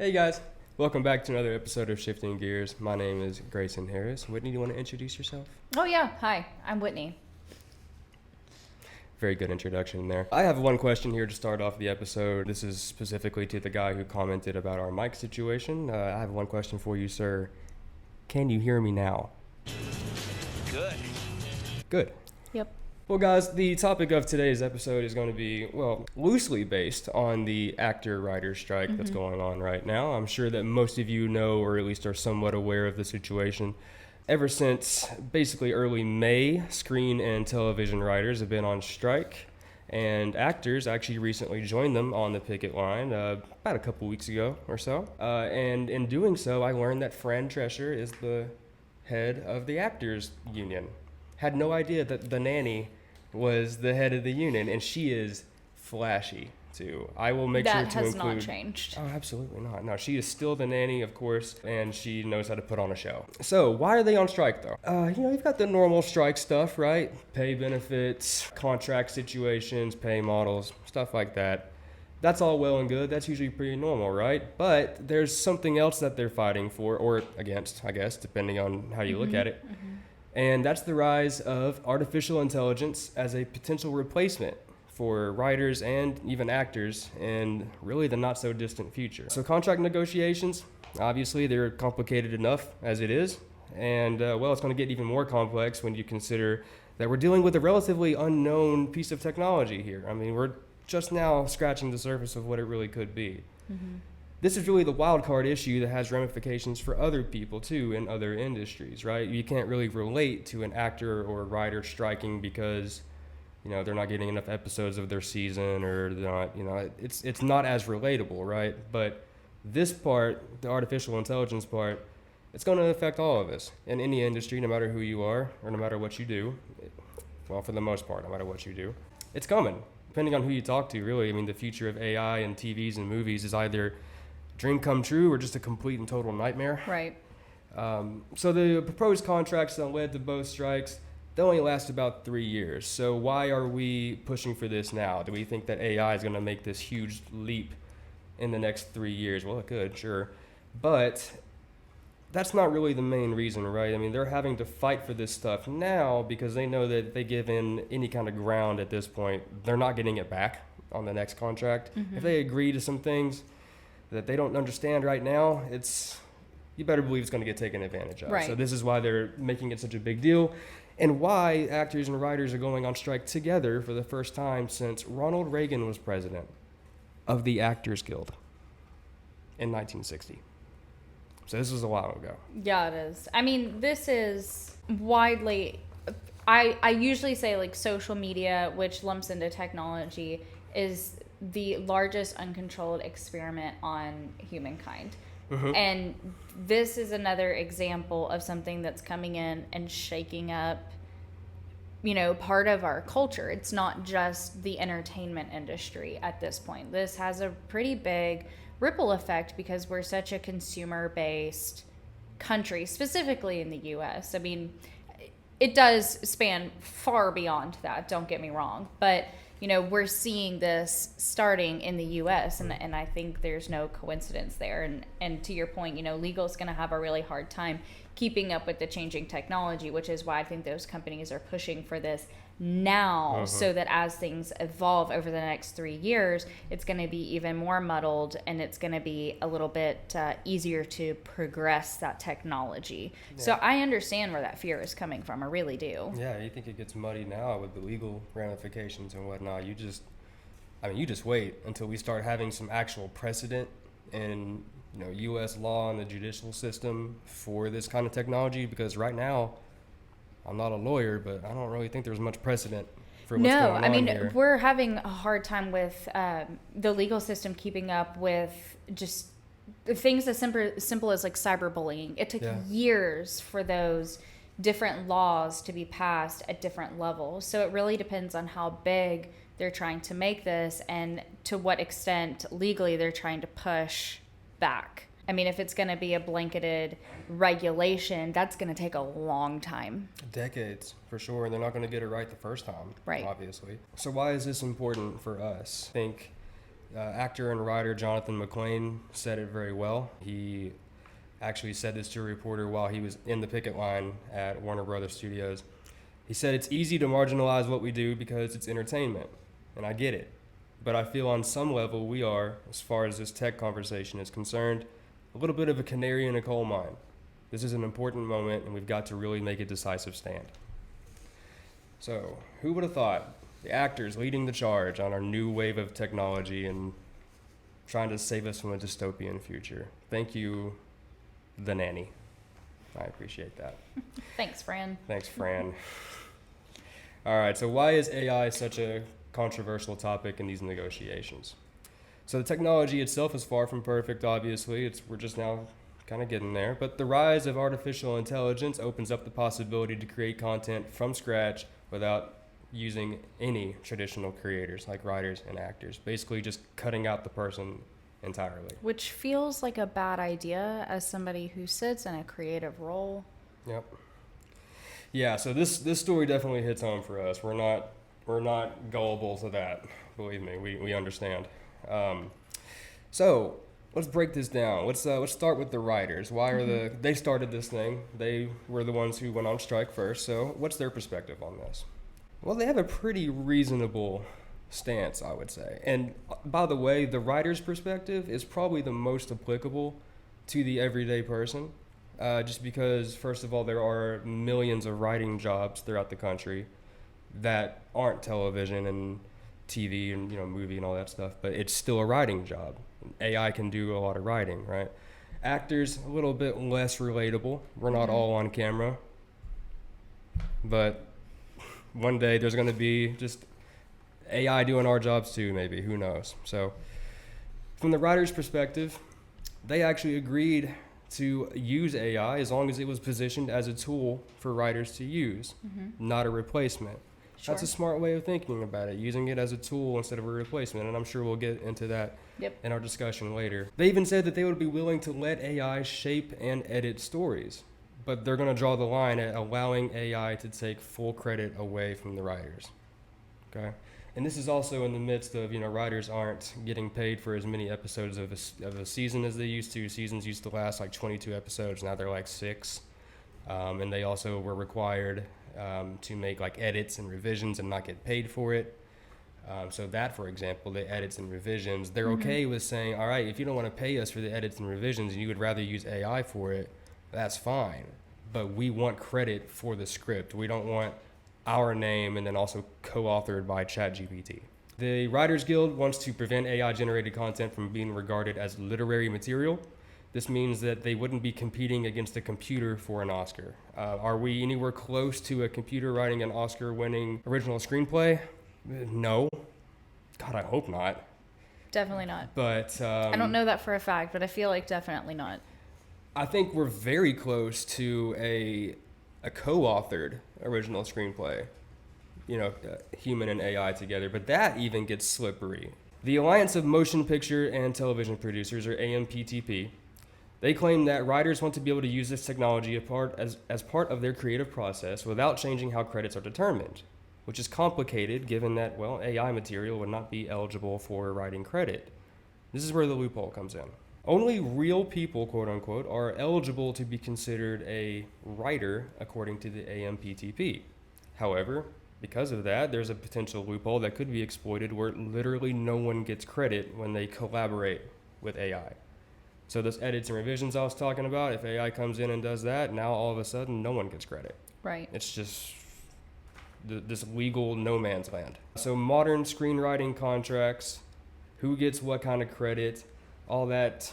Hey guys, welcome back to another episode of Shifting Gears. My name is Greyson Harris. Whitney, do you want to introduce yourself? Oh yeah, hi, I'm Whitney. Very good introduction there. I have one question here to start off the episode. This is specifically to the guy who commented about our mic situation. I have one question for you, sir. Can you hear me now? Good. Good. Yep. Well, guys, the topic of today's episode is going to be, loosely based on the actor-writer strike that's going on right now. I'm sure that most of you know, or at least are somewhat aware of the situation. Ever since basically early May, screen and television writers have been on strike, and actors actually recently joined them on the picket line about a couple weeks ago or so. And in doing so, I learned that Fran Drescher is the head of the actors union. Had no idea that the nanny was the head of the union, and she is flashy too. I will make sure to include... That has not changed. Oh, absolutely not. No, she is still the nanny, of course, and she knows how to put on a show. So, why are they on strike, though? You've got the normal strike stuff, right? Pay benefits, contract situations, pay models, stuff like that. That's all well and good. That's usually pretty normal, right? But there's something else that they're fighting for, or against, I guess, depending on how you look at it. And that's the rise of artificial intelligence as a potential replacement for writers and even actors in really the not so distant future. So contract negotiations, obviously they're complicated enough as it is. And it's going to get even more complex when you consider that we're dealing with a relatively unknown piece of technology here. I mean, we're just now scratching the surface of what it really could be. This is really the wild card issue that has ramifications for other people too in other industries, right? You can't really relate to an actor or a writer striking because, they're not getting enough episodes of their season, or they're not, it's not as relatable, right? But this part, the artificial intelligence part, it's going to affect all of us in any industry, no matter who you are or no matter what you do. Well, for the most part, no matter what you do, it's coming. Depending on who you talk to, really. I mean, the future of AI and TVs and movies is either dream come true or just a complete and total nightmare. Right. So the proposed contracts that led to both strikes, they only last about 3 years. So why are we pushing for this now? Do we think that AI is going to make this huge leap in the next 3 years? Well, it could, sure. But that's not really the main reason, right? I mean, they're having to fight for this stuff now because they know that if they give in any kind of ground at this point, they're not getting it back on the next contract. If they agree to some things that they don't understand right now, you better believe it's going to get taken advantage of. Right. So this is why they're making it such a big deal, and why actors and writers are going on strike together for the first time since Ronald Reagan was president of the Actors Guild in 1960. So this was a while ago. Yeah, it is. I mean, this is widely... I usually say, like, social media, which lumps into technology, is the largest uncontrolled experiment on humankind. And this is another example of something that's coming in and shaking up, part of our culture. It's not just the entertainment industry at this point. This has a pretty big ripple effect because we're such a consumer-based country, specifically in the U.S. I mean, it does span far beyond that, don't get me wrong, but we're seeing this starting in the U.S., and I think there's no coincidence there. And to your point, legal is going to have a really hard time keeping up with the changing technology, which is why I think those companies are pushing for this now, so that as things evolve over the next 3 years, it's going to be even more muddled, and it's going to be a little bit easier to progress that technology. Yeah. So I understand where that fear is coming from. I really do. Yeah, you think it gets muddy now with the legal ramifications and whatnot. You just wait until we start having some actual precedent in U.S. law and the judicial system for this kind of technology, because right now, I'm not a lawyer, but I don't really think there's much precedent for what's going on here. We're having a hard time with the legal system keeping up with just things as simple as like cyberbullying. It took years for those different laws to be passed at different levels. So it really depends on how big they're trying to make this and to what extent legally they're trying to push back. I mean, if it's going to be a blanketed regulation, that's going to take a long time. Decades, for sure. And they're not going to get it right the first time, right? Obviously. So why is this important for us? I think Actor and writer Jonathan McClain said it very well. He actually said this to a reporter while he was in the picket line at Warner Brothers Studios. He said, "It's easy to marginalize what we do because it's entertainment, and I get it. But I feel on some level we are, as far as this tech conversation is concerned, a little bit of a canary in a coal mine. This is an important moment, and we've got to really make a decisive stand." So, who would have thought the actors leading the charge on our new wave of technology and trying to save us from a dystopian future? Thank you, the nanny. I appreciate that. Thanks, Fran. Thanks, Fran. All right, so why is AI such a controversial topic in these negotiations? So the technology itself is far from perfect, obviously. We're just now kind of getting there. But the rise of artificial intelligence opens up the possibility to create content from scratch without using any traditional creators like writers and actors, basically just cutting out the person entirely. Which feels like a bad idea as somebody who sits in a creative role. Yep. Yeah, so this story definitely hits home for us. We're not gullible to that. Believe me, we understand. So let's break this down. Let's start with the writers. Why are they started this thing? They were the ones who went on strike first. So what's their perspective on this? Well, they have a pretty reasonable stance, I would say. And by the way, the writer's perspective is probably the most applicable to the everyday person, just because, first of all, there are millions of writing jobs throughout the country that aren't television and TV and movie and all that stuff, but it's still a writing job. AI can do a lot of writing, right? Actors, a little bit less relatable. We're not all on camera, but one day there's going to be just AI doing our jobs too, maybe. Who knows? So from the writer's perspective, they actually agreed to use AI as long as it was positioned as a tool for writers to use, not a replacement. Sure. That's a smart way of thinking about it, using it as a tool instead of a replacement, and I'm sure we'll get into that in our discussion later. They even said that they would be willing to let AI shape and edit stories, but they're going to draw the line at allowing AI to take full credit away from the writers. Okay? And this is also in the midst of, writers aren't getting paid for as many episodes of a season as they used to. Seasons used to last like 22 episodes. Now they're like 6. And they also were required to make like edits and revisions and not get paid for it. So that, for example, the edits and revisions, they're okay with saying, all right, if you don't want to pay us for the edits and revisions and you would rather use AI for it, that's fine. But we want credit for the script. We don't want our name and then also co-authored by ChatGPT. The Writers Guild wants to prevent AI-generated content from being regarded as literary material. This means that they wouldn't be competing against a computer for an Oscar. Are we anywhere close to a computer writing an Oscar-winning original screenplay? No. God, I hope not. Definitely not. But I don't know that for a fact, but I feel like definitely not. I think we're very close to a co-authored original screenplay, human and AI together, but that even gets slippery. The Alliance of Motion Picture and Television Producers, or AMPTP, they claim that writers want to be able to use this technology as part of their creative process without changing how credits are determined, which is complicated given that, AI material would not be eligible for writing credit. This is where the loophole comes in. Only real people, quote unquote, are eligible to be considered a writer according to the AMPTP. However, because of that, there's a potential loophole that could be exploited where literally no one gets credit when they collaborate with AI. So those edits and revisions I was talking about, if AI comes in and does that, now all of a sudden no one gets credit. Right. It's just this legal no man's land. So modern screenwriting contracts, who gets what kind of credit, all that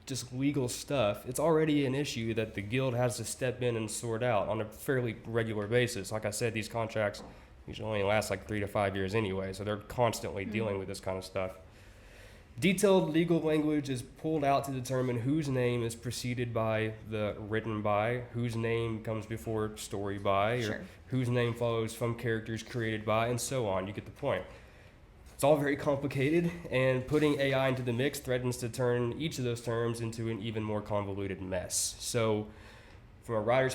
just legal stuff, it's already an issue that the guild has to step in and sort out on a fairly regular basis. Like I said, these contracts usually only last like 3 to 5 years anyway, so they're constantly dealing with this kind of stuff. Detailed legal language is pulled out to determine whose name is preceded by the written by, whose name comes before story by, or whose name follows from characters created by, and so on. You get the point. It's all very complicated, and putting AI into the mix threatens to turn each of those terms into an even more convoluted mess. So from a writer's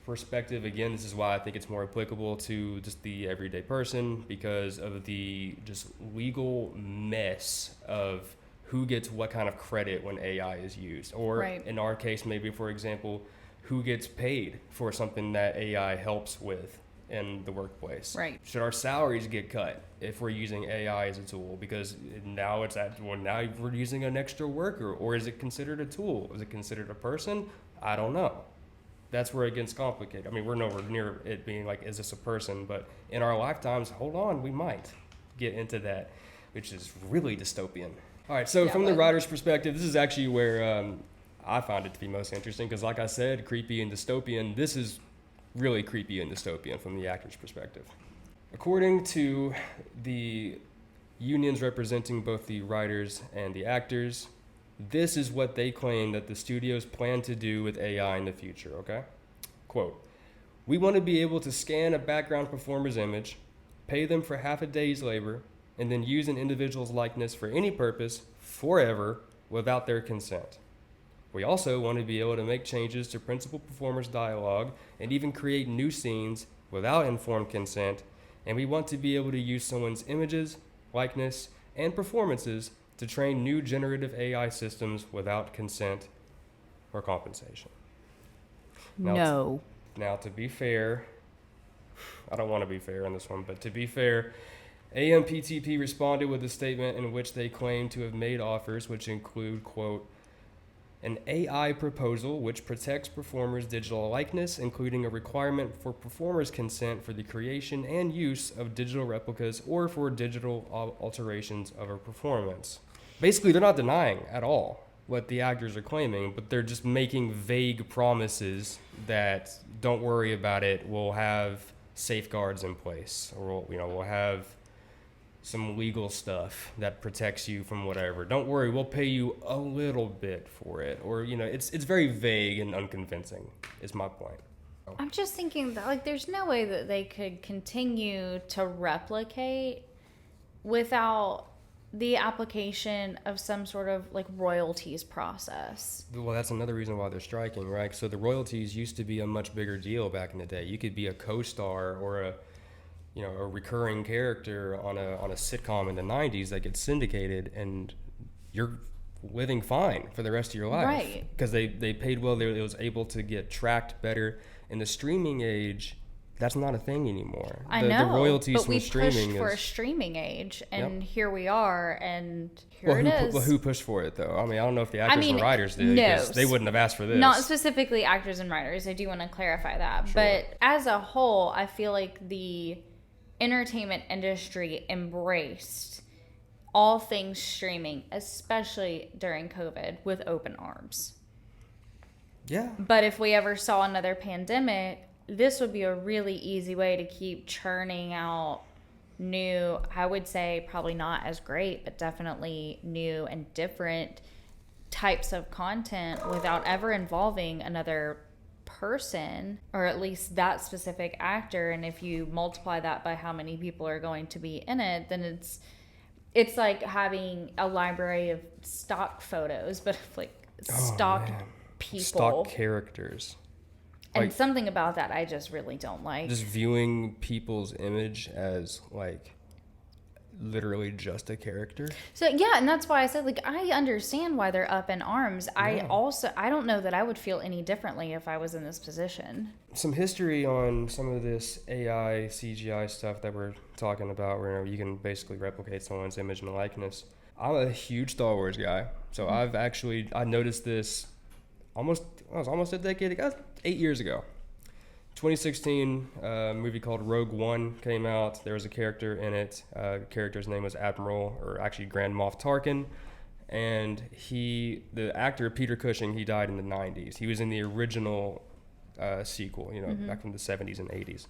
perspective, again, this is why I think it's more applicable to just the everyday person, because of the just legal mess of who gets what kind of credit when AI is used. Or in our case, maybe, for example, who gets paid for something that AI helps with in the workplace. Right. Should our salaries get cut if we're using AI as a tool? Because now now we're using an extra worker. Or is it considered a tool? Is it considered a person? I don't know. That's where it gets complicated. I mean, we're nowhere near it being like, is this a person? But in our lifetimes, hold on, we might get into that, which is really dystopian. All right, so from the writer's perspective, this is actually where I found it to be most interesting, because like I said, creepy and dystopian. This is really creepy and dystopian from the actor's perspective. According to the unions representing both the writers and the actors, this is what they claim that the studios plan to do with AI in the future, okay? Quote, "We want to be able to scan a background performer's image, pay them for half a day's labor, and then use an individual's likeness for any purpose forever without their consent. We also want to be able to make changes to principal performers' dialogue and even create new scenes without informed consent, and we want to be able to use someone's images, likeness, and performances to train new generative AI systems without consent or compensation." Now, to be fair, I don't want to be fair on this one, but to be fair, AMPTP responded with a statement in which they claim to have made offers which include, quote, "an AI proposal which protects performers' digital likeness, including a requirement for performers' consent for the creation and use of digital replicas or for digital alterations of a performance." Basically, they're not denying at all what the actors are claiming, but they're just making vague promises that, don't worry about it, we'll have safeguards in place, or we'll have some legal stuff that protects you from whatever. Don't worry, we'll pay you a little bit for it. Or, it's very vague and unconvincing, is my point. I'm just thinking that, like, there's no way that they could continue to replicate without the application of some sort of, like, royalties process. Well, that's another reason why they're striking, right? So the royalties used to be a much bigger deal back in the day. You could be a co-star or a recurring character on a sitcom in the 90s that gets syndicated, and you're living fine for the rest of your life. Right. Because they paid well. It was able to get tracked better. In the streaming age, that's not a thing anymore. I know, the royalties but from we streaming pushed for a streaming age, and here we are, and here it is. Well, who pushed for it, though? I mean, I don't know if the actors and writers did, because they wouldn't have asked for this. Not specifically actors and writers. I do want to clarify that. Sure. But as a whole, I feel like the entertainment industry embraced all things streaming, especially during COVID, with open arms. Yeah. But if we ever saw another pandemic, this would be a really easy way to keep churning out new, I would say probably not as great, but definitely new and different types of content without ever involving another person, or at least that specific actor. And if you multiply that by how many people are going to be in it, then it's like having a library of stock photos, but like stock people, stock characters. And something about that I just really don't like. Just viewing people's image as like literally just a character. So yeah, and that's why I said, like, I understand why they're up in arms. Yeah. I don't know that I would feel any differently if I was in this position. Some history on some of this AI CGI stuff that we're talking about, where you can basically replicate someone's image and likeness. I'm a huge Star Wars guy, so I noticed this almost a decade ago, 8 years ago. 2016, a movie called Rogue One came out. There was a character in it. The character's name was Admiral, or actually Grand Moff Tarkin. And the actor Peter Cushing, he died in the 90s. He was in the original sequel, back in the 70s and 80s.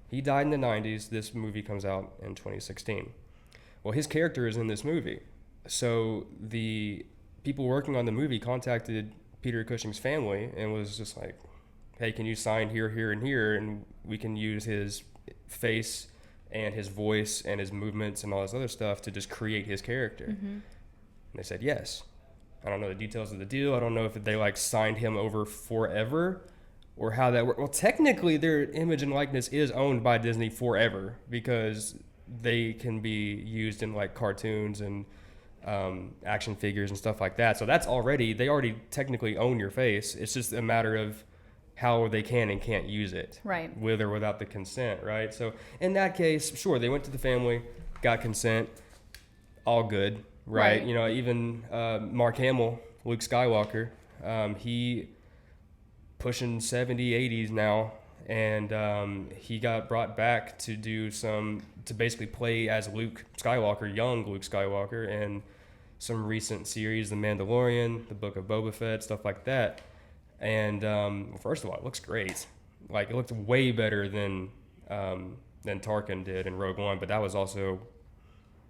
He died in the 90s. This movie comes out in 2016. Well, his character is in this movie. So the people working on the movie contacted Peter Cushing's family and was just like, hey, can you sign here, here, and here, and we can use his face and his voice and his movements and all this other stuff to just create his character. And they said yes. I don't know the details of the deal. I don't know if they signed him over forever or how that works. Well, technically, their image and likeness is owned by Disney forever because they can be used in like cartoons and action figures and stuff like that. So they already technically own your face. It's just a matter of how they can and can't use it, Right. with or without the consent, right? So in that case, sure, they went to the family, got consent, all good, right? Right. You know, even Mark Hamill, Luke Skywalker, he pushing 70, 80s now, and he got brought back to to basically play as Luke Skywalker, young Luke Skywalker, in some recent series, The Mandalorian, The Book of Boba Fett, stuff like that. And first of all, it looks great. Like, it looked way better than Tarkin did in Rogue One, but that was also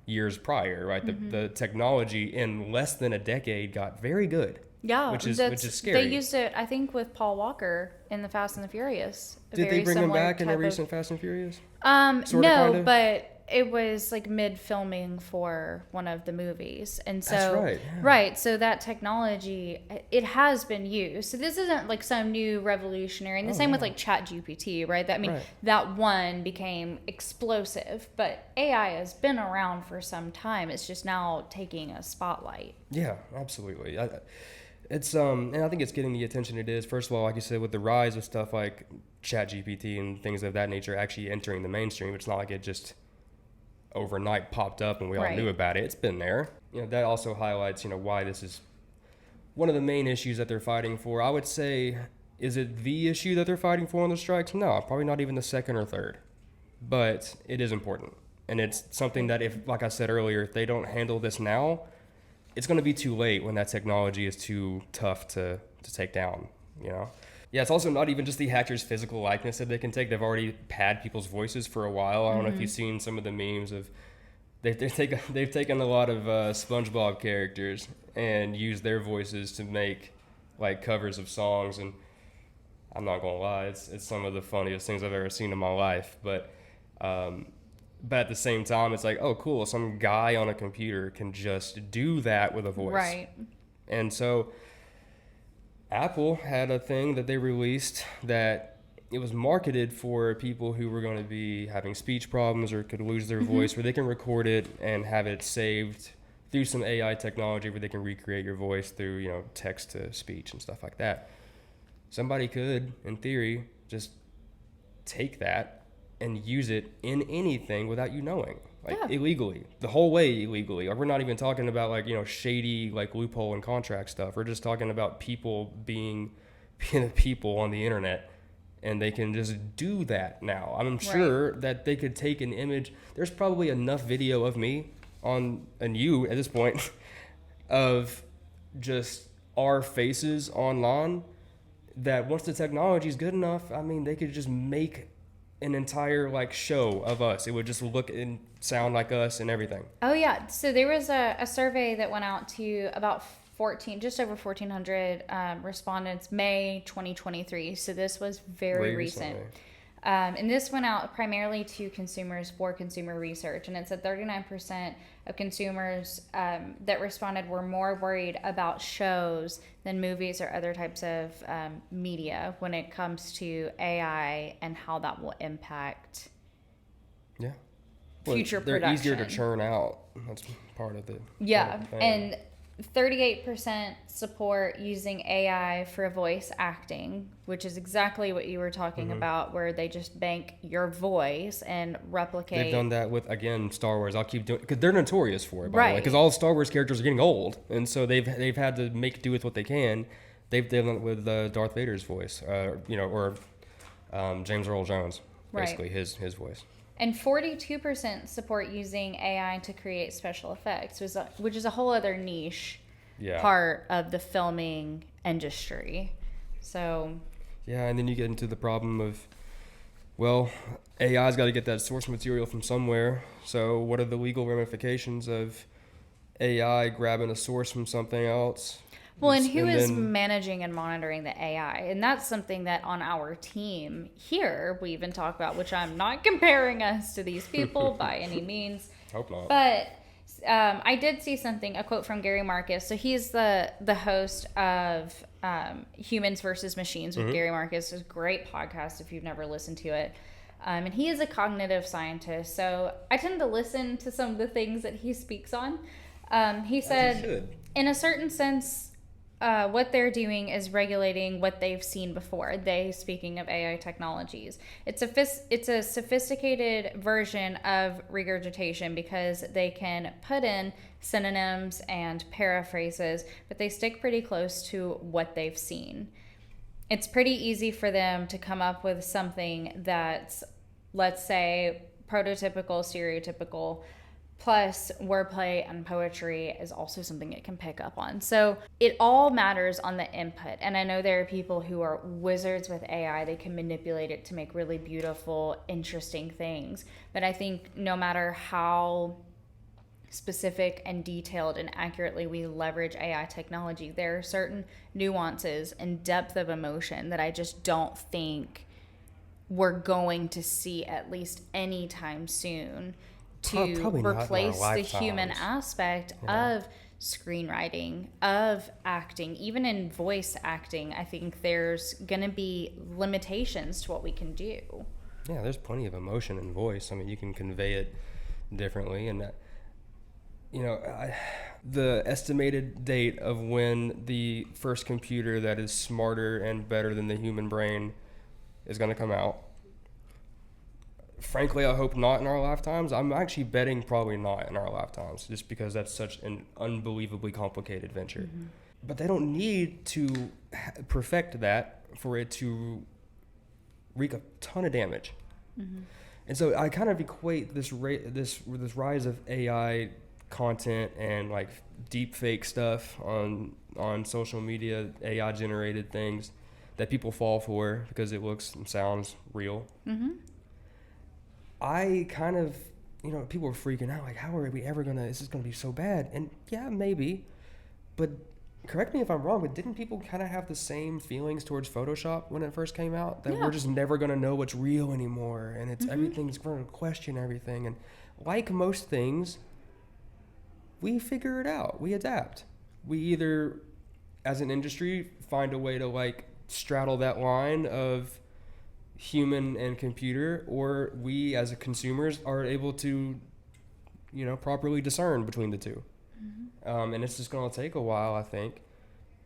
years prior, right? The technology in less than a decade got very good. Yeah, which is scary. They used it, I think, with Paul Walker in the Fast and the Furious. Did they bring him back in a recent Fast and Furious? No, kinda? but it was like mid-filming for one of the movies, and so That's right. Yeah. Right, so that technology, it has been used. So this isn't like some new revolutionary. And the same with like ChatGPT, right? Right. That one became explosive, but AI has been around for some time. It's just now taking a spotlight. Yeah, absolutely. It's and I think it's getting the attention it is. First of all, like you said, with the rise of stuff like ChatGPT and things of that nature actually entering the mainstream, it's not like it just overnight popped up and we all knew about it. It's been there. You know, that also highlights, why this is one of the main issues that they're fighting for. I would say, is it the issue that they're fighting for on the strikes? No, probably not even the second or third. But it is important. And it's something that if, like I said earlier, if they don't handle this now, it's going to be too late when that technology is too tough to take down, Yeah, it's also not even just the actor's physical likeness that they can take. They've already had people's voices for a while. I don't know if you've seen some of the memes of they've taken a lot of SpongeBob characters and used their voices to make like covers of songs. And I'm not gonna lie, it's some of the funniest things I've ever seen in my life. But at the same time, it's like, oh, cool, some guy on a computer can just do that with a voice. Right. And so Apple had a thing that they released that it was marketed for people who were going to be having speech problems or could lose their voice, where they can record it and have it saved through some AI technology where they can recreate your voice through, text to speech and stuff like that. Somebody could, in theory, just take that and use it in anything without you knowing, illegally, the whole way illegally. Like, we're not even talking about shady loophole and contract stuff. We're just talking about people being people on the internet, and they can just do that now. I'm sure that they could take an image. There's probably enough video of me and you at this point of just our faces online that once the technology is good enough, they could just make an entire show of us. It would just look and sound like us and everything. Oh yeah. So there was a survey that went out to about just over 1,400 respondents, May 2023. So this was very recent. And this went out primarily to consumers for consumer research. And it said 39% of consumers that responded were more worried about shows than movies or other types of media when it comes to AI and how that will impact future they're production. Easier to churn out. That's part of the thing. And 38% support using AI for voice acting, which is exactly what you were talking about, where they just bank your voice and replicate. They've done that with, again, Star Wars. I'll keep doing because they're notorious for it, by the way, because all Star Wars characters are getting old, and so they've had to make do with what they can. They've done it with Darth Vader's voice, or James Earl Jones, basically his voice. And 42% support using AI to create special effects, which is a whole other niche part of the filming industry. So. Yeah, and then you get into the problem of, AI's got to get that source material from somewhere. So what are the legal ramifications of AI grabbing a source from something else? Well, and who is managing and monitoring the AI? And that's something that on our team here, we even talk about, which I'm not comparing us to these people by any means. Hope not. But I did see a quote from Gary Marcus. So he's the host of Humans versus Machines with Gary Marcus. It's a great podcast if you've never listened to it. And he is a cognitive scientist. So I tend to listen to some of the things that he speaks on. He said, in a certain sense, what they're doing is regulating what they've seen before. They, speaking of AI technologies, it's a sophisticated version of regurgitation because they can put in synonyms and paraphrases, but they stick pretty close to what they've seen. It's pretty easy for them to come up with something that's, let's say, prototypical, stereotypical, plus wordplay and poetry is also something it can pick up on. So it all matters on the input. And I know there are people who are wizards with AI. They can manipulate it to make really beautiful, interesting things. But I think no matter how specific and detailed and accurately we leverage AI technology, there are certain nuances and depth of emotion that I just don't think we're going to see, at least anytime soon, to replace the human aspect of screenwriting, of acting. Even in voice acting, I think there's going to be limitations to what we can do. Yeah, there's plenty of emotion in voice. I mean, you can convey it differently. And, the estimated date of when the first computer that is smarter and better than the human brain is going to come out, frankly, I hope not in our lifetimes. I'm actually betting probably not in our lifetimes, just because that's such an unbelievably complicated venture. Mm-hmm. But they don't need to perfect that for it to wreak a ton of damage. Mm-hmm. And so I kind of equate this rise of AI content and like deep fake stuff on social media, AI generated things that people fall for because it looks and sounds real. Mm-hmm. I kind of, people are freaking out, like, how are we ever is this going to be so bad? And yeah, maybe, but correct me if I'm wrong, but didn't people kind of have the same feelings towards Photoshop when it first came out? That we're just never going to know what's real anymore, and it's everything's going to question everything. And like most things, we figure it out. We adapt. We either, as an industry, find a way to like straddle that line of human and computer, or we as consumers are able to properly discern between the two. Mm-hmm. And it's just going to take a while, I think,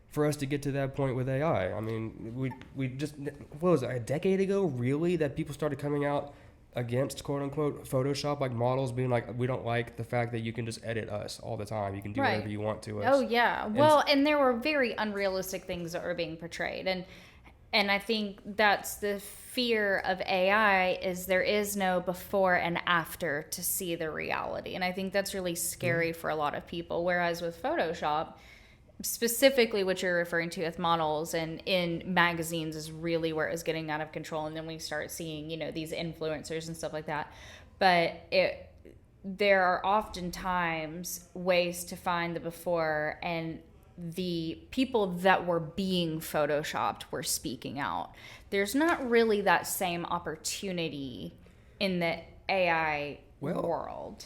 for us to get to that point with AI. I mean, we just, what was it, a decade ago really, that people started coming out against quote unquote Photoshop, like models being like, we don't like the fact that you can just edit us all the time, you can do whatever you want to us. Oh yeah, well, and there were very unrealistic things that were being portrayed, and I think that's the fear of AI, is there is no before and after to see the reality. And I think that's really scary for a lot of people. Whereas with Photoshop, specifically what you're referring to with models and in magazines is really where it was getting out of control. And then we start seeing, these influencers and stuff like that. But there are oftentimes ways to find the before, and the people that were being photoshopped were speaking out. There's not really that same opportunity in the AI world.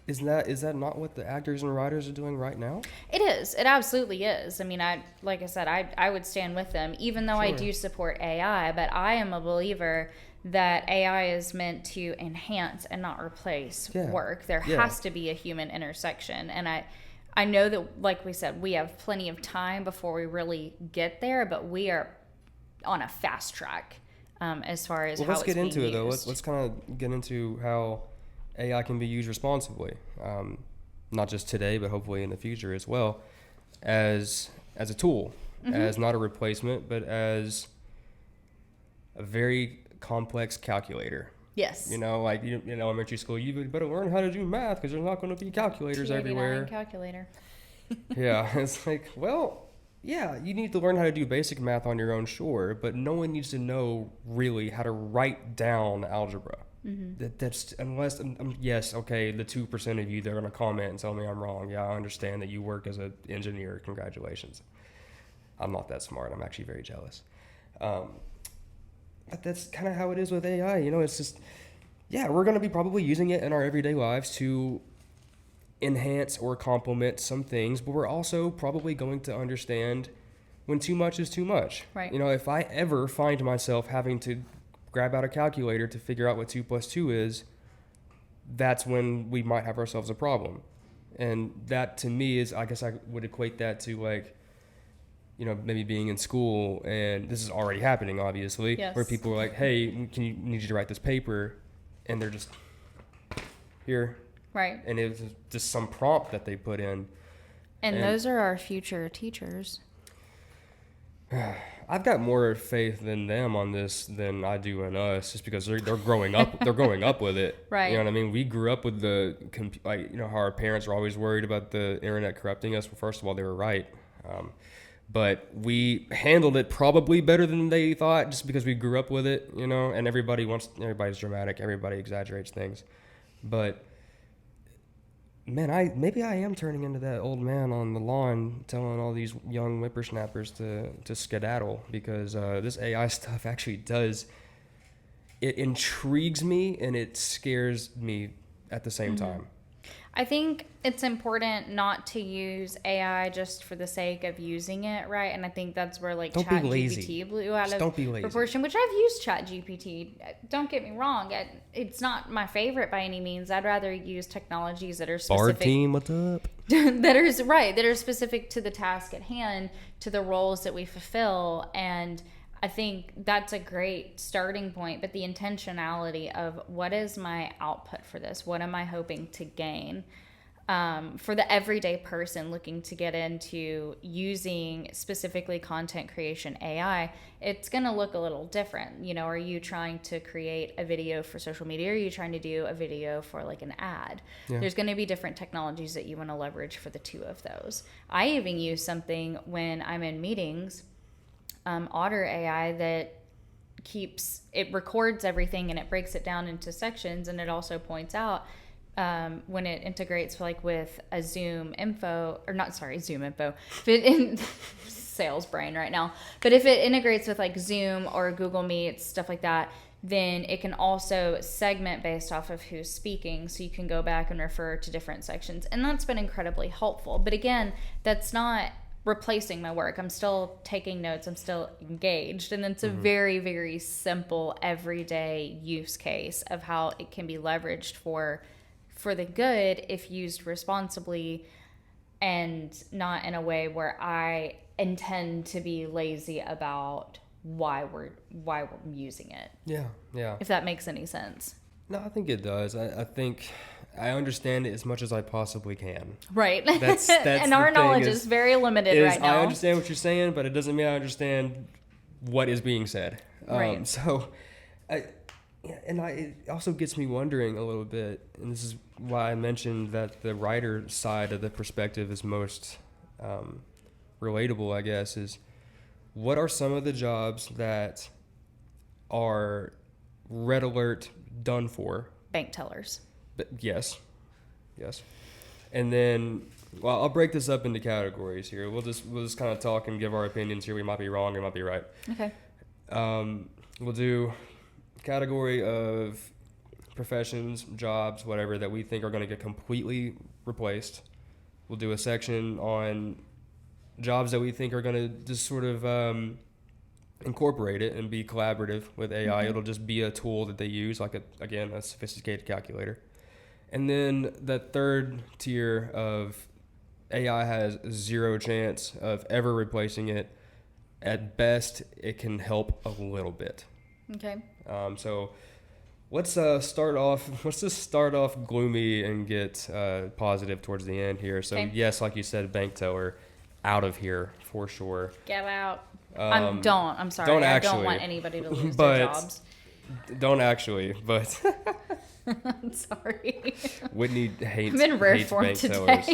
Is that not what the actors and writers are doing right now? It is. It absolutely is. I mean, like I said, I would stand with them, even though I do support AI, but I am a believer that AI is meant to enhance and not replace work. There has to be a human intersection. And I know that, like we said, we have plenty of time before we really get there, but we are on a fast track as far as how it's being used. Let's get into it, though. Let's kind of get into how AI can be used responsibly, not just today, but hopefully in the future as well, as a tool, as not a replacement, but as a very complex calculator. Yes. Like in elementary school, you better learn how to do math because there's not going to be calculators everywhere. Calculator. Yeah, it's like, well, yeah, you need to learn how to do basic math on your own, sure, but no one needs to know really how to write down algebra. Mm-hmm. That's unless yes, okay, the 2% of you, they're going to comment and tell me I'm wrong. Yeah, I understand that you work as an engineer. Congratulations. I'm not that smart. I'm actually very jealous. But that's kind of how it is with AI. It's just, we're going to be probably using it in our everyday lives to enhance or complement some things, but we're also probably going to understand when too much is too much. Right. You know, if I ever find myself having to grab out a calculator to figure out what 2 plus 2 is, that's when we might have ourselves a problem. And that to me is, I guess I would equate that to like, you know, maybe being in school, and this is already happening, obviously, Yes. where people are like, hey, need you to write this paper, and they're just here. Right. And it was just some prompt that they put in. And those are our future teachers. I've got more faith in them on this than I do in us, just because they're growing up. They're growing up with it. Right. You know what I mean? We grew up with like, you know, how our parents are always worried about the internet corrupting us. Well, first of all, they were right. But we handled it probably better than they thought, just because we grew up with it, you know. And everybody's dramatic. Everybody exaggerates things. But man, maybe I am turning into that old man on the lawn telling all these young whippersnappers to skedaddle, because this AI stuff actually it intrigues me and it scares me at the same time. I think it's important not to use AI just for the sake of using it, right? And I think that's where like ChatGPT blew out of proportion, which I've used ChatGPT. Don't get me wrong. It's not my favorite by any means. I'd rather use technologies that are specific. Bard team, what's up? that are specific to the task at hand, to the roles that we fulfill. And I think that's a great starting point, but the intentionality of what is my output for this? What am I hoping to gain? For the everyday person looking to get into using specifically content creation AI, it's going to look a little different. You know, are you trying to create a video for social media? Or are you trying to do a video for like an ad? Yeah. There's going to be different technologies that you want to leverage for the two of those. I even use something when I'm in meetings, Otter AI, that records everything and it breaks it down into sections, and it also points out when it integrates with a Zoom info, or not, sorry, Zoom info, sales brain right now, but if it integrates with like Zoom or Google Meets, stuff like that, then it can also segment based off of who's speaking, so you can go back and refer to different sections, and that's been incredibly helpful. But again, that's not replacing my work. I'm still taking notes. I'm still engaged. And it's a very, very simple everyday use case of how it can be leveraged for the good if used responsibly, and not in a way where I intend to be lazy about why we're using it. Yeah. If that makes any sense. No, I think it does. I think I understand it as much as I possibly can. Right. That's and our knowledge is very limited right now. I understand what you're saying, but it doesn't mean I understand what is being said. Right. It also gets me wondering a little bit, and this is why I mentioned that the writer side of the perspective is most relatable, I guess, is what are some of the jobs that are red alert done for? Bank tellers. Yes. And then, well, I'll break this up into categories here. We'll just kind of talk and give our opinions here. We might be wrong, we might be right. Okay. We'll do category of professions, jobs, whatever, that we think are going to get completely replaced. We'll do a section on jobs that we think are going to just sort of incorporate it and be collaborative with AI. It'll just be a tool that they use, like a sophisticated calculator. And then the third tier of AI has zero chance of ever replacing it. At best, it can help a little bit. Okay. So let's start off gloomy and get positive towards the end here. So yes, like you said, bank teller, out of here for sure. Get out. I'm sorry. Don't I actually, don't want anybody to lose their jobs. Don't actually, but I'm sorry. Whitney hates I'm in rare hates form bank today. tellers.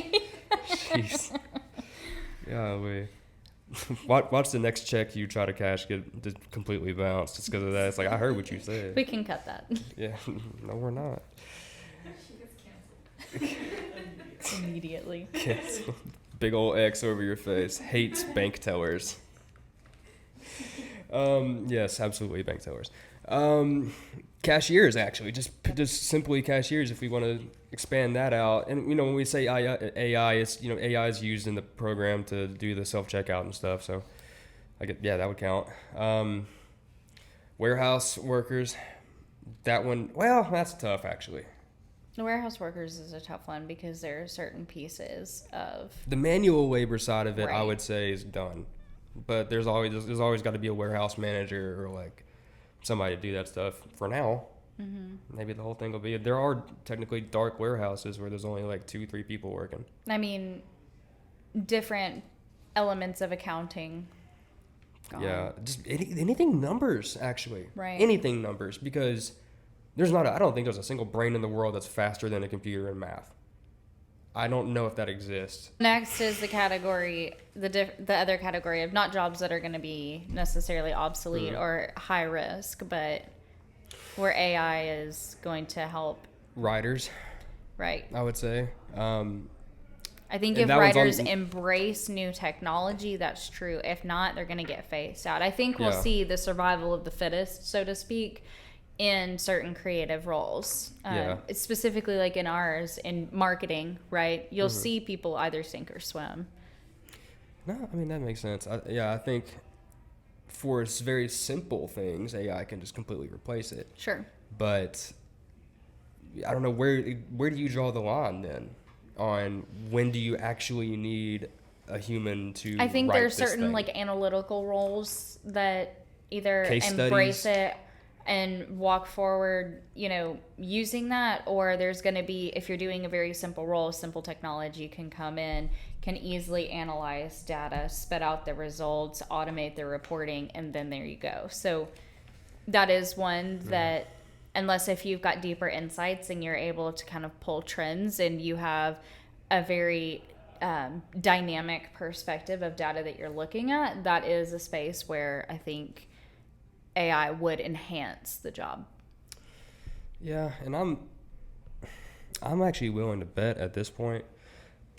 Jeez. Yeah, watch the next check you try to cash get just completely bounced just because of that. It's like, I heard what you said. We can cut that. Yeah, no, we're not. She gets canceled. Immediately. Canceled. Big old X over your face. Hates bank tellers. Yes, absolutely, bank tellers. cashiers, actually, just simply cashiers, if we want to expand that out. And when we say AI, it's AI is used in the program to do the self-checkout and stuff, so that would count. Warehouse workers, that one, well, that's tough, actually. The warehouse workers is a tough one because there are certain pieces of the manual labor side of it, right. I would say, is done, but there's always got to be a warehouse manager or like somebody to do that stuff for now. Maybe the whole thing will be, there are technically dark warehouses where there's only like 2-3 people working. I mean, different elements of accounting. Yeah, just anything numbers, actually. Right. Anything numbers, because I don't think there's a single brain in the world that's faster than a computer in math. I don't know if that exists. Next is the category, the other category of not jobs that are going to be necessarily obsolete or high risk, but where AI is going to help. Writers. Right. I would say. I think if writers embrace new technology, that's true. If not, they're going to get phased out. I think we'll see the survival of the fittest, so to speak, in certain creative roles. Specifically like in ours, in marketing, right? You'll see people either sink or swim. No, I mean, that makes sense. I think for very simple things, AI can just completely replace it. Sure. But I don't know, where do you draw the line then on when do you actually need a human to I think write there's this certain thing? like analytical roles that either Case embrace studies. it and walk forward, using that, or there's going to be, if you're doing a very simple role, simple technology can come in, can easily analyze data, spit out the results, automate the reporting, and then there you go. So that is one that, unless if you've got deeper insights and you're able to kind of pull trends and you have a very dynamic perspective of data that you're looking at, that is a space where I think AI would enhance the job. Yeah, and I'm actually willing to bet at this point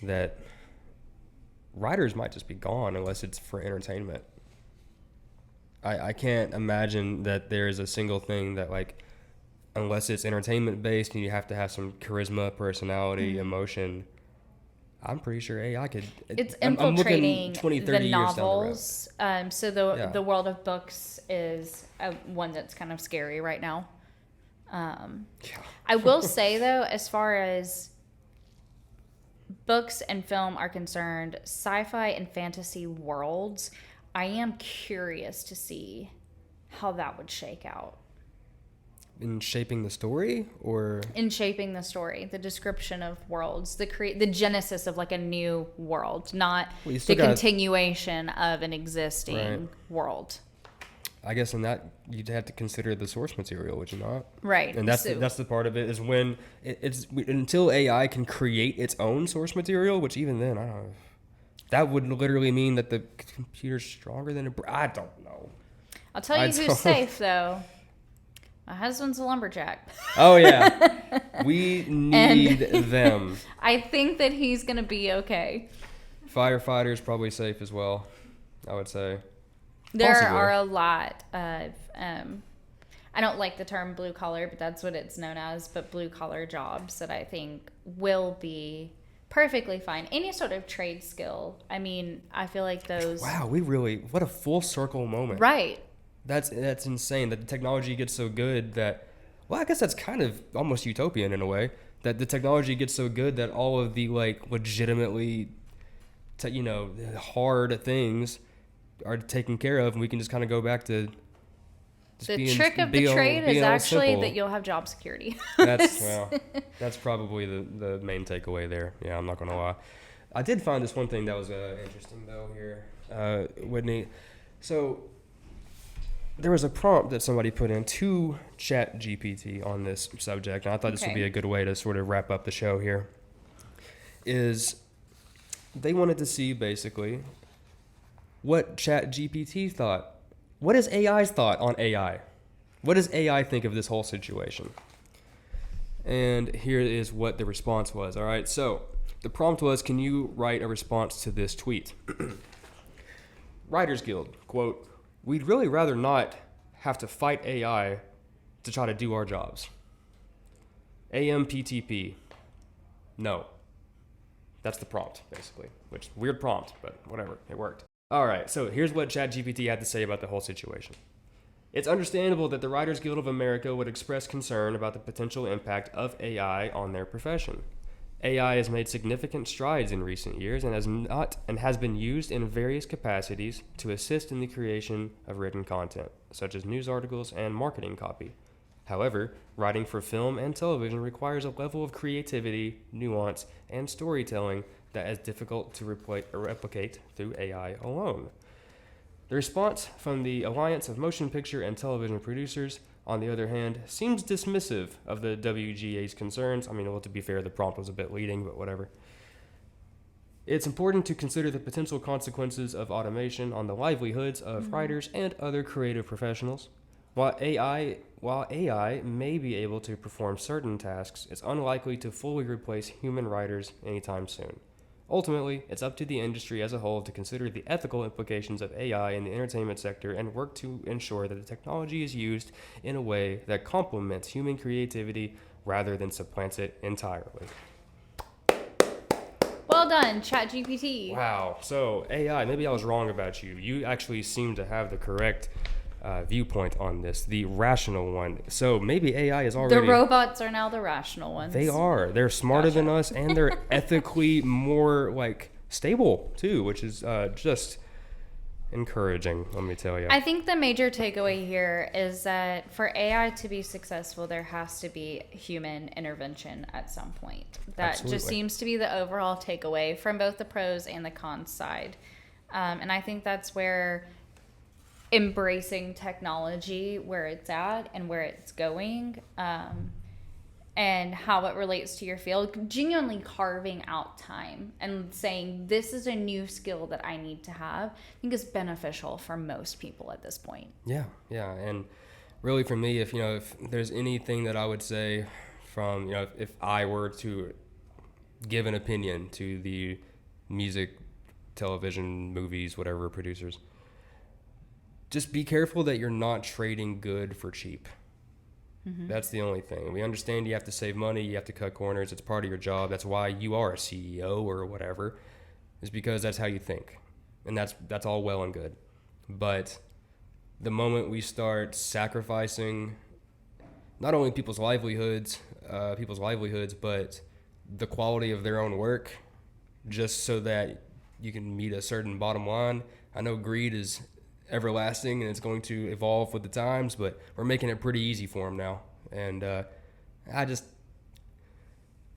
that writers might just be gone unless it's for entertainment. I can't imagine that there's a single thing that, like, unless it's entertainment based and you have to have some charisma, personality, emotion, I'm pretty sure AI could. It's I'm looking infiltrating 20, 30 the years down the road. novels. So the world of books is one that's kind of scary right now. I will say, though, as far as books and film are concerned, sci-fi and fantasy worlds, I am curious to see how that would shake out. In shaping the story, or in shaping the story, the description of worlds, the genesis of like a new world, not the continuation of an existing world. I guess in that you'd have to consider the source material, would you not? Right. And that's the part of it, is when it's until AI can create its own source material, which even then, I don't know. That would literally mean that the computer's stronger than I don't know. I'll tell you who's safe, though. My husband's a lumberjack. Oh, yeah. We need them. I think that he's going to be okay. Firefighters probably safe as well, I would say. There are a lot of, I don't like the term blue collar, but that's what it's known as, but blue collar jobs that I think will be perfectly fine. Any sort of trade skill. I mean, I feel like those. Wow, what a full circle moment. Right. That's insane that the technology gets so good that, well, I guess that's kind of almost utopian in a way, that the technology gets so good that all of the like legitimately, hard things are taken care of, and we can just kind of go back to the trick of the trade is actually that you'll have job security. That's probably the main takeaway there. Yeah, I'm not going to lie. I did find this one thing that was interesting, though, here, Whitney. So there was a prompt that somebody put in to ChatGPT on this subject, and I thought this would be a good way to sort of wrap up the show here, is they wanted to see basically what ChatGPT thought. What is AI's thought on AI? What does AI think of this whole situation? And here is what the response was. All right, so the prompt was, can you write a response to this tweet? Writers Guild, quote, "We'd really rather not have to fight AI to try to do our jobs. AMPTP. No. That's the prompt, basically. Which, weird prompt, but whatever. It worked. All right, so here's what ChatGPT had to say about the whole situation. It's understandable that the Writers Guild of America would express concern about the potential impact of AI on their profession. AI has made significant strides in recent years and has been used in various capacities to assist in the creation of written content, such as news articles and marketing copy. However, writing for film and television requires a level of creativity, nuance, and storytelling that is difficult to replicate through AI alone. The response from the Alliance of Motion Picture and Television Producers, on the other hand, seems dismissive of the WGA's concerns. I mean, well, to be fair, the prompt was a bit leading, but whatever. It's important to consider the potential consequences of automation on the livelihoods of writers and other creative professionals. While AI may be able to perform certain tasks, it's unlikely to fully replace human writers anytime soon. Ultimately, it's up to the industry as a whole to consider the ethical implications of AI in the entertainment sector and work to ensure that the technology is used in a way that complements human creativity rather than supplants it entirely. Well done, ChatGPT. Wow. So, AI, maybe I was wrong about you. You actually seem to have the correct viewpoint on this, the rational one. So maybe AI is already... The robots are now the rational ones. They are. They're smarter than us, and they're ethically more, stable, too, which is just encouraging, let me tell you. I think the major takeaway here is that for AI to be successful, there has to be human intervention at some point. That Absolutely. just seems to be the overall takeaway from both the pros and the cons side. And I think that's where embracing technology, where it's at and where it's going, and how it relates to your field, genuinely carving out time and saying, this is a new skill that I need to have, I think is beneficial for most people at this point. Yeah. And really for me, if there's anything that I would say from, if I were to give an opinion to the music, television, movies, whatever producers, just be careful that you're not trading good for cheap. Mm-hmm. That's the only thing. We understand you have to save money, you have to cut corners. It's part of your job. That's why you are a CEO or whatever, is because that's how you think. And that's all well and good. But the moment we start sacrificing not only people's livelihoods, but the quality of their own work, just so that you can meet a certain bottom line. I know greed is everlasting and it's going to evolve with the times, but we're making it pretty easy for them now. And I just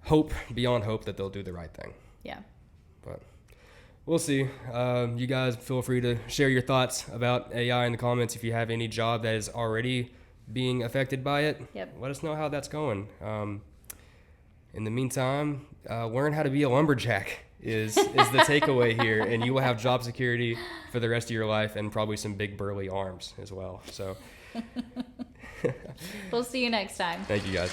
hope beyond hope that they'll do the right thing. Yeah. But we'll see. You guys feel free to share your thoughts about AI in the comments if you have any job that is already being affected by it. Yep. Let us know how that's going. In the meantime, learn how to be a lumberjack is the takeaway here, and you will have job security for the rest of your life and probably some big burly arms as well. So We'll see you next time. Thank you guys.